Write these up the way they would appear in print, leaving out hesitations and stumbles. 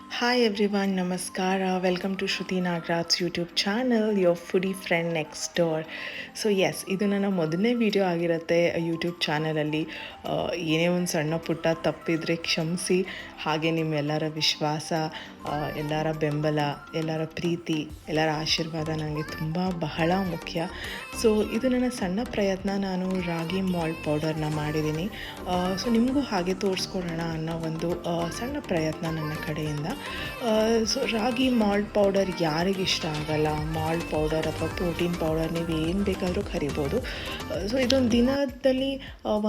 Hi everyone, Namaskara. Welcome to Shruti Nagraj's YouTube channel, your foodie friend next door. So yes, ಇದು ನನ್ನ ಮೊದಲನೇ video ಆಗಿರುತ್ತೆ YouTube ಚಾನಲಲ್ಲಿ. ಏನೇ ಒಂದು ಸಣ್ಣ ಪುಟ್ಟ ತಪ್ಪಿದರೆ ಕ್ಷಮಿಸಿ. ಹಾಗೆ ನಿಮ್ಮೆಲ್ಲರ ವಿಶ್ವಾಸ, ಎಲ್ಲರ ಬೆಂಬಲ, ಎಲ್ಲರ ಪ್ರೀತಿ, ಎಲ್ಲರ ಆಶೀರ್ವಾದ ನನಗೆ ತುಂಬ ಬಹಳ ಮುಖ್ಯ. ಸೊ ಇದು ನನ್ನ ಸಣ್ಣ ಪ್ರಯತ್ನ. ನಾನು ರಾಗಿ ಮಾಲ್ಟ್ ಪೌಡರ್ನ ಮಾಡಿದ್ದೀನಿ. ಸೊ ನಿಮಗೂ ಹಾಗೆ ತೋರಿಸ್ಕೊಡೋಣ ಅನ್ನೋ ಒಂದು ಸಣ್ಣ ಪ್ರಯತ್ನ ನನ್ನ ಕಡೆಯಿಂದ. ಸೊ ರಾಗಿ ಮಾಲ್ಟ್ ಪೌಡರ್ ಯಾರಿಗೆ ಇಷ್ಟ ಆಗಲ್ಲ? ಮಾಲ್ಟ್ ಪೌಡರ್ ಅಥವಾ ಪ್ರೋಟೀನ್ ಪೌಡರ್ ನೀವು ಏನು ಬೇಕಾದರೂ ಕರಿಬೋದು. ಸೊ ಇದೊಂದು ದಿನದಲ್ಲಿ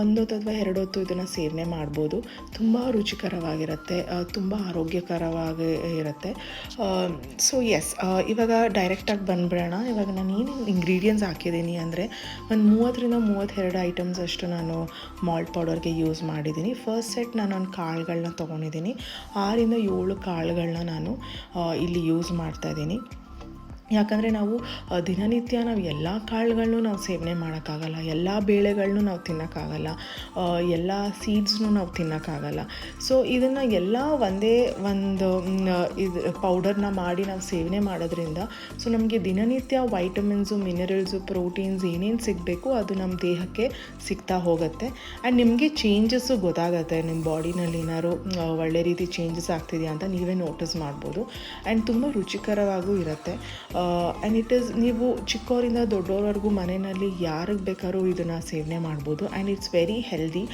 ಒಂದು ಹೊತ್ತು ಅಥವಾ 2 ಹೊತ್ತು ಇದನ್ನು ಸೇವನೆ ಮಾಡ್ಬೋದು. ತುಂಬ ರುಚಿಕರವಾಗಿರುತ್ತೆ, ತುಂಬ ಆರೋಗ್ಯಕರವಾಗಿ ಇರುತ್ತೆ. ಸೊ ಎಸ್, ಇವಾಗ ಡೈರೆಕ್ಟಾಗಿ ಬಂದುಬಿಡೋಣ. ಇವಾಗ ನಾನು ಏನೇನು ಇಂಗ್ರೀಡಿಯೆಂಟ್ಸ್ ಹಾಕಿದ್ದೀನಿ ಅಂದರೆ ಒಂದು 30-32 ಐಟಮ್ಸ್ ಅಷ್ಟು ನಾನು ಮಾಲ್ಟ್ ಪೌಡರ್ಗೆ ಯೂಸ್ ಮಾಡಿದ್ದೀನಿ. ಫಸ್ಟ್ ಸೆಟ್ ನಾನು ಒಂದು ಕಾಳುಗಳನ್ನ ತೊಗೊಂಡಿದ್ದೀನಿ. 6-7 ಕಾಳುಗಳನ್ನ ನಾನು ಇಲ್ಲಿ ಯೂಸ್ ಮಾಡ್ತಾಯಿದ್ದೀನಿ. ಯಾಕಂದರೆ ನಾವು ದಿನನಿತ್ಯ ನಾವು ಎಲ್ಲ ಕಾಳುಗಳನ್ನೂ ನಾವು ಸೇವನೆ ಮಾಡೋಕ್ಕಾಗಲ್ಲ, ಎಲ್ಲ ಬೇಳೆಗಳನ್ನೂ ನಾವು ತಿನ್ನೋಕ್ಕಾಗಲ್ಲ, ಎಲ್ಲ ಸೀಡ್ಸ್ನೂ ನಾವು ತಿನ್ನೋಕ್ಕಾಗಲ್ಲ. ಸೊ ಇದನ್ನು ಎಲ್ಲ ಒಂದೇ ಒಂದು ಇದು ಪೌಡರ್ನ ಮಾಡಿ ನಾವು ಸೇವನೆ ಮಾಡೋದ್ರಿಂದ ಸೊ ನಮಗೆ ದಿನನಿತ್ಯ ವೈಟಮಿನ್ಸು, ಮಿನರಲ್ಸು, ಪ್ರೋಟೀನ್ಸ್ ಏನೇನು ಸಿಗಬೇಕು ಅದು ನಮ್ಮ ದೇಹಕ್ಕೆ ಸಿಗ್ತಾ ಹೋಗುತ್ತೆ. ಆ್ಯಂಡ್ ನಿಮಗೆ ಚೇಂಜಸ್ಸು ಗೊತ್ತಾಗುತ್ತೆ. ನಿಮ್ಮ ಬಾಡಿನಲ್ಲಿ ಏನಾದ್ರು ಒಳ್ಳೆ ರೀತಿ ಚೇಂಜಸ್ ಆಗ್ತಿದೆಯಾ ಅಂತ ನೀವೇ ನೋಟಿಸ್ ಮಾಡ್ಬೋದು. ಆ್ಯಂಡ್ ತುಂಬ ರುಚಿಕರವಾಗೂ ಇರುತ್ತೆ. ಆ್ಯಂಡ್ ಇಟ್ ಈಸ್, ನೀವು ಚಿಕ್ಕವರಿಂದ ದೊಡ್ಡವರವರೆಗೂ ಮನೆಯಲ್ಲಿ ಯಾರಿಗೆ ಬೇಕಾದ್ರೂ ಇದನ್ನು ಸೇವನೆ ಮಾಡ್ಬೋದು. And it's very healthy.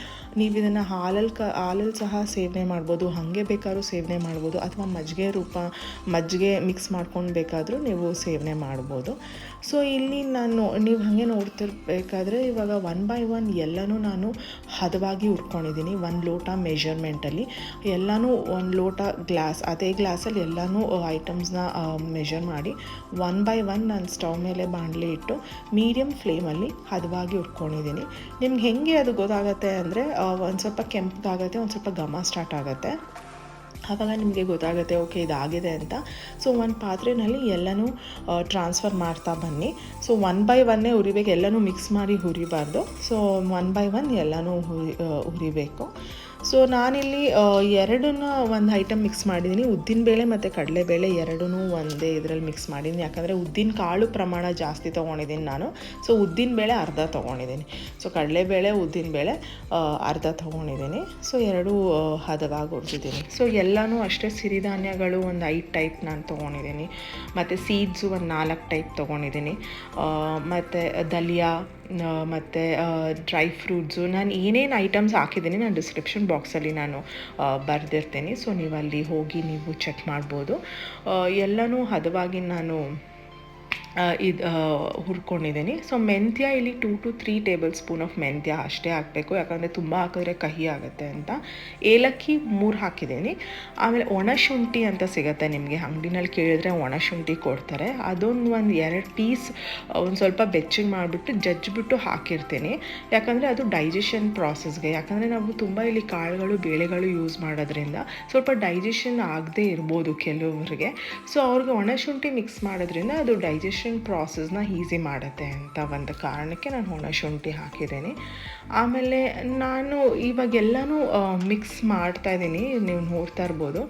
ನೀವು ಇದನ್ನು ಹಾಲಲ್ಲಿ ಸಹ ಸೇವನೆ ಮಾಡ್ಬೋದು, ಹಾಗೆ ಬೇಕಾದ್ರೂ ಸೇವನೆ ಮಾಡ್ಬೋದು, ಅಥವಾ ಮಜ್ಜಿಗೆ ಮಿಕ್ಸ್ ಮಾಡ್ಕೊಂಡು ಬೇಕಾದರೂ ನೀವು ಸೇವನೆ ಮಾಡ್ಬೋದು. ಸೊ ಇಲ್ಲಿ ನೀವು ಹಾಗೆ ನೋಡ್ತಿರ್ಬೇಕಾದ್ರೆ ಇವಾಗ 1 by 1 ಎಲ್ಲನೂ ನಾನು ಹದವಾಗಿ ಹುರ್ಕೊಂಡಿದ್ದೀನಿ. 1 ಲೋಟ ಮೆಷರ್ಮೆಂಟಲ್ಲಿ ಎಲ್ಲನೂ 1 ಲೋಟ ಗ್ಲಾಸ್, ಅದೇ ಗ್ಲಾಸಲ್ಲಿ ಎಲ್ಲನೂ ಐಟಮ್ಸ್ನ ಮೆಷರ್ ಮಾಡಿ 1 by 1 ನಾನು ಸ್ಟವ್ ಮೇಲೆ ಬಾಣಲೆ ಇಟ್ಟು ಮೀಡಿಯಮ್ ಫ್ಲೇಮಲ್ಲಿ ಹದವಾಗಿ ಹುರ್ಕೊಂಡಿದ್ದೀನಿ. ನಿಮ್ಗೆ ಹೆಂಗೆ ಅದು ಗೊತ್ತಾಗುತ್ತೆ ಅಂದರೆ ಒಂದು ಸ್ವಲ್ಪ ಕೆಂಪಗಾಗುತ್ತೆ, ಒಂದು ಸ್ವಲ್ಪ ಘಮ ಸ್ಟಾರ್ಟ್ ಆಗುತ್ತೆ. ಆವಾಗ ನಿಮಗೆ ಗೊತ್ತಾಗುತ್ತೆ ಓಕೆ ಇದಾಗಿದೆ ಅಂತ. ಸೊ ಒಂದು ಪಾತ್ರೆಯಲ್ಲಿ ಎಲ್ಲನೂ ಟ್ರಾನ್ಸ್ಫರ್ ಮಾಡ್ತಾ ಬನ್ನಿ. ಸೊ 1 by 1 ಹುರಿಬೇಕು, ಎಲ್ಲನೂ ಮಿಕ್ಸ್ ಮಾಡಿ ಹುರಿಬಾರ್ದು. ಸೊ 1 by 1 ಎಲ್ಲನೂ ಹುರಿಬೇಕು. ಸೊ ನಾನಿಲ್ಲಿ ಎರಡನ್ನ ಒಂದು ಐಟಮ್ ಮಿಕ್ಸ್ ಮಾಡಿದ್ದೀನಿ. ಉದ್ದಿನಬೇಳೆ ಮತ್ತು ಕಡಲೆಬೇಳೆ ಎರಡೂ ಒಂದೇ ಇದರಲ್ಲಿ ಮಿಕ್ಸ್ ಮಾಡಿದ್ದೀನಿ. ಯಾಕಂದರೆ ಉದ್ದಿನ ಕಾಳು ಪ್ರಮಾಣ ಜಾಸ್ತಿ ತೊಗೊಂಡಿದ್ದೀನಿ ನಾನು. ಸೊ ಉದ್ದಿನಬೇಳೆ ಅರ್ಧ ತೊಗೊಂಡಿದ್ದೀನಿ. ಸೊ ಕಡಲೆಬೇಳೆ, ಉದ್ದಿನಬೇಳೆ ಅರ್ಧ ತೊಗೊಂಡಿದ್ದೀನಿ. ಸೊ ಎರಡೂ ಹದವಾಗಿ ಹುರಿದಿದ್ದೀನಿ. ಸೊ ಎಲ್ಲನೂ ಅಷ್ಟೇ ಸಿರಿಧಾನ್ಯಗಳು ಒಂದು 5 ಟೈಪ್ ನಾನು ತೊಗೊಂಡಿದ್ದೀನಿ. ಮತ್ತು ಸೀಡ್ಸು ಒಂದು 4 ಟೈಪ್ ತೊಗೊಂಡಿದ್ದೀನಿ. ಮತ್ತು ದಲಿಯಾ ಮತ್ತು ಡ್ರೈ ಫ್ರೂಟ್ಸು ನಾನು ಏನೇನು ಐಟಮ್ಸ್ ಹಾಕಿದ್ದೀನಿ ನಾನು ಡಿಸ್ಕ್ರಿಪ್ಷನ್ ಬಾಕ್ಸಲ್ಲಿ ನಾನು ಬರೆದಿರ್ತೀನಿ. ಸೊ ನೀವು ಅಲ್ಲಿ ಹೋಗಿ ನೀವು ಚೆಕ್ ಮಾಡ್ಬೋದು. ಎಲ್ಲನೂ ಹದವಾಗಿ ನಾನು ಹುರ್ಕೊಂಡಿದ್ದೀನಿ. ಸೊ ಮೆಂತ್ಯ ಇಲ್ಲಿ 2 to 3 ಟೇಬಲ್ ಸ್ಪೂನ್ ಆಫ್ ಮೆಂತ್ಯ ಅಷ್ಟೇ ಹಾಕಬೇಕು, ಯಾಕಂದರೆ ತುಂಬ ಹಾಕಿದ್ರೆ ಕಹಿ ಆಗುತ್ತೆ ಅಂತ. ಏಲಕ್ಕಿ 3 ಹಾಕಿದ್ದೀನಿ. ಆಮೇಲೆ ಒಣಶುಂಠಿ ಅಂತ ಸಿಗುತ್ತೆ ನಿಮಗೆ, ಅಂಗಡಿನಲ್ಲಿ ಕೇಳಿದ್ರೆ ಒಣಶುಂಠಿ ಕೊಡ್ತಾರೆ. ಅದೊಂದು 2 ಪೀಸ್ ಒಂದು ಸ್ವಲ್ಪ ಬೆಚ್ಚಗೆ ಮಾಡಿಬಿಟ್ಟು ಜಜ್ಜಿಬಿಟ್ಟು ಹಾಕಿರ್ತೀನಿ. ಯಾಕಂದರೆ ಅದು ಡೈಜೆಷನ್ ಪ್ರಾಸೆಸ್ಗೆ, ಯಾಕಂದರೆ ನಾವು ತುಂಬ ಇಲ್ಲಿ ಕಾಳುಗಳು ಬೇಳೆಗಳು ಯೂಸ್ ಮಾಡೋದ್ರಿಂದ ಸ್ವಲ್ಪ ಡೈಜೆಷನ್ ಆಗದೇ ಇರ್ಬೋದು ಕೆಲವರಿಗೆ. ಸೊ ಅವ್ರಿಗೆ ಒಣಶುಂಠಿ ಮಿಕ್ಸ್ ಮಾಡೋದ್ರಿಂದ ಅದು ಡೈಜೆಷನ್ ಪ್ರಾಸೆಸ್ನ ಈಸಿ ಮಾಡುತ್ತೆ ಅಂತ ಒಂದು ಕಾರಣಕ್ಕೆ ನಾನು ಒಣಶುಂಠಿ ಹಾಕಿದ್ದೀನಿ. ಆಮೇಲೆ ನಾನು ಇವಾಗ ಎಲ್ಲನೂ ಮಿಕ್ಸ್ ಮಾಡ್ತಾಯಿದ್ದೀನಿ. ನೀವು ನೋಡ್ತಾ ಇರ್ಬೋದು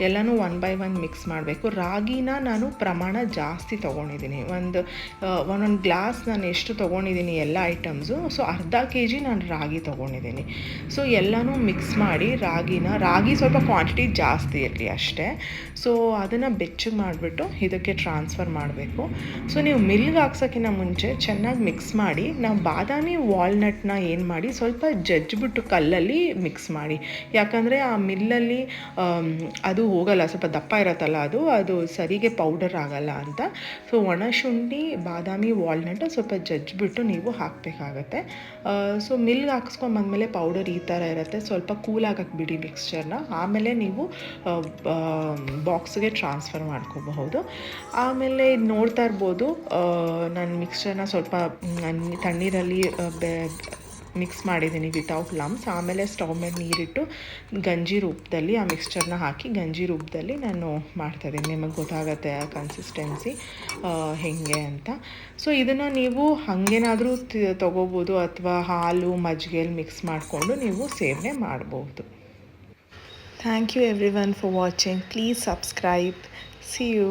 ಎಲ್ಲನೂ 1 by 1 ಮಿಕ್ಸ್ ಮಾಡಬೇಕು. ರಾಗಿನ ನಾನು ಪ್ರಮಾಣ ಜಾಸ್ತಿ ತೊಗೊಂಡಿದ್ದೀನಿ. ಒಂದೊಂದು ಗ್ಲಾಸ್ ನಾನು ಎಷ್ಟು ತೊಗೊಂಡಿದ್ದೀನಿ ಎಲ್ಲ ಐಟಮ್ಸು, ಸೊ ಅರ್ಧ kg ನಾನು ರಾಗಿ ತೊಗೊಂಡಿದ್ದೀನಿ. ಸೊ ಎಲ್ಲನೂ ಮಿಕ್ಸ್ ಮಾಡಿ ರಾಗಿ ಸ್ವಲ್ಪ ಕ್ವಾಂಟಿಟಿ ಜಾಸ್ತಿ ಇರಲಿ ಅಷ್ಟೇ. ಸೊ ಅದನ್ನು ಬೆಚ್ಚಗೆ ಮಾಡಿಬಿಟ್ಟು ಇದಕ್ಕೆ ಟ್ರಾನ್ಸ್ಫರ್ ಮಾಡಬೇಕು. ಸೊ ನೀವು ಮಿಲ್ಗೆ ಹಾಕ್ಸೋಕ್ಕಿಂತ ಮುಂಚೆ ಚೆನ್ನಾಗಿ ಮಿಕ್ಸ್ ಮಾಡಿ, ನಾವು ಬಾದಾಮಿ ವಾಲ್ನಟ್ನ ಏನು ಮಾಡಿ ಸ್ವಲ್ಪ ಜಜ್ಜಿಬಿಟ್ಟು ಕಲ್ಲಲ್ಲಿ ಮಿಕ್ಸ್ ಮಾಡಿ. ಯಾಕಂದರೆ ಆ ಮಿಲ್ಲಲ್ಲಿ ಅದು ಹೋಗಲ್ಲ, ಸ್ವಲ್ಪ ದಪ್ಪ ಇರುತ್ತಲ್ಲ, ಅದು ಸರಿಗೆ ಪೌಡರ್ ಆಗಲ್ಲ ಅಂತ. ಸೊ ಒಣಶುಂಠಿ, ಬಾದಾಮಿ, ವಾಲ್ನಟ್ ಸ್ವಲ್ಪ ಜಜ್ಜಿಬಿಟ್ಟು ನೀವು ಹಾಕಬೇಕಾಗತ್ತೆ. ಸೊ ಮಿಲ್ಗೆ ಹಾಕ್ಸ್ಕೊಂಬಂದಮೇಲೆ ಪೌಡರ್ ಈ ಥರ ಇರುತ್ತೆ. ಸ್ವಲ್ಪ ಕೂಲ್ ಆಗಕ್ಕೆ ಬಿಡಿ ಮಿಕ್ಸ್ಚರ್ನ, ಆಮೇಲೆ ನೀವು ಬಾಕ್ಸ್ಗೆ ಟ್ರಾನ್ಸ್ಫರ್ ಮಾಡ್ಕೋಬಹುದು. ಆಮೇಲೆ ನೋಡ್ತಾ ಇರ್ಬೋದು ನಾನು ಮಿಕ್ಸ್ಚರ್ನ ಸ್ವಲ್ಪ ತಣ್ಣೀರಲ್ಲಿ ಮಿಕ್ಸ್ ಮಾಡಿದ್ದೀನಿ ವಿತೌಟ್ ಲಮ್ಸ್. ಆಮೇಲೆ ಸ್ಟವ್ ಮೇಲೆ ನೀರಿಟ್ಟು ಗಂಜಿ ರೂಪದಲ್ಲಿ ಆ ಮಿಕ್ಸ್ಚರ್ನ ಹಾಕಿ ಗಂಜಿ ರೂಪದಲ್ಲಿ ನಾನು ಮಾಡ್ತಾಯಿದ್ದೀನಿ. ನಿಮಗೆ ಗೊತ್ತಾಗುತ್ತೆ ಆ ಕನ್ಸಿಸ್ಟೆನ್ಸಿ ಹೇಗೆ ಅಂತ. ಸೊ ಇದನ್ನು ನೀವು ಹಾಗೇನಾದರೂ ತೊಗೋಬೋದು, ಅಥವಾ ಹಾಲು ಮಜ್ಜಿಗೆಯಲ್ಲಿ ಮಿಕ್ಸ್ ಮಾಡಿಕೊಂಡು ನೀವು ಸೇವನೆ ಮಾಡ್ಬೋದು. Thank you every one for watching. Please subscribe. See you.